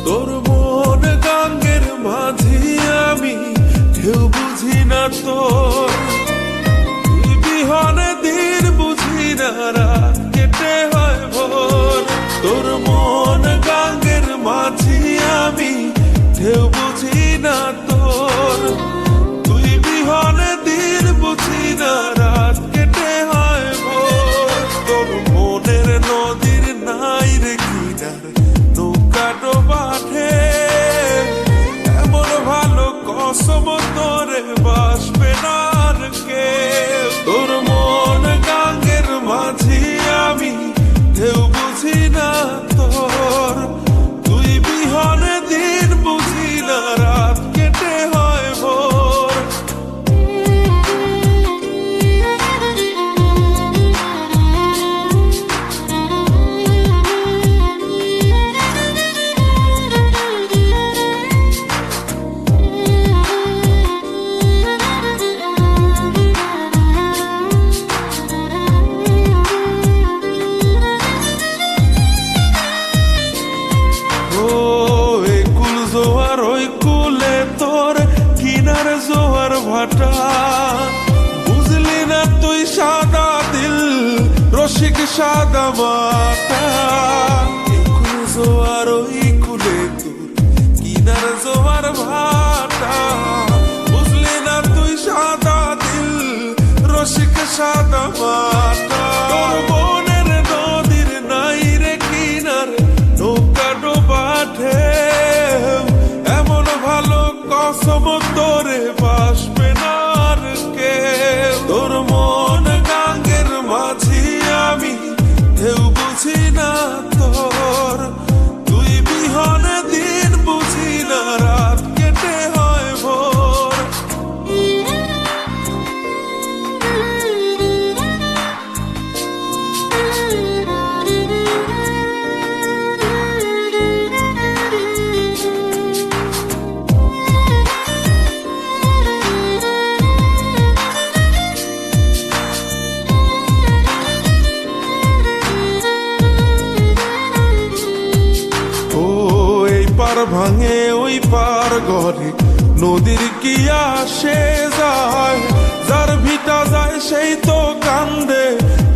তোর মন গাঙ্গের মাঝি আমি, কেউ বুঝি না তোর। তুই বিহনে দিন বুঝি না, রাত কেটে হয় ভোর। তোর মন গাঙ্গের মাঝি আমি, কেউ বুঝি না তোর। তুই বিহনে দিন বুঝি না, রাত কেটে হয় ভোর। তোর মনের নদীর নাই রে কিনার, নৌকা ডোবাঠে এমন ভালো কসম তোরে বাসবে না আর কেউ। তোর মন গাঙ্গের মাঝি আমি, কেউ বুঝি না তোর। তুই বিহনে দিন বুঝি না, রাত কেটে হয় ভোর। জোয়ার ভাটা বুঝলি না তুই, সাদা দিল রসিক সাদা মাটা। কুল জোয়ার ওই কুলে তোর কিনার জোয়ার ভাটা, বুঝলি না তুই সাদা দিল রসিক সাদা মাটা। তোর মনের নদীর নাই রে কিনার, নৌকা ডোবাঠে এমন ভালো কসম তোরে বাসবে না আর কেউ। তোর মন গাঙ্গের মাঝি আমি, কেউ বুঝি না তোর। তুই বিহনে দিন বুঝি না, রাত কেটে হয় ভোর। পার ভাঙে ওই পার ঘরে নদীর কি আসে যায়, যার ভিটা যায় সেই তো কান্দে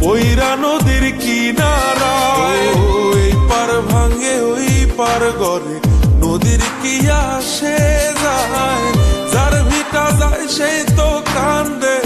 পইরা নদীর কিনারায়। ওই পার ভাঙে ওই পার ঘরে নদীর কি আসে যায়, যার ভিটা যায় সেই তো কান্দে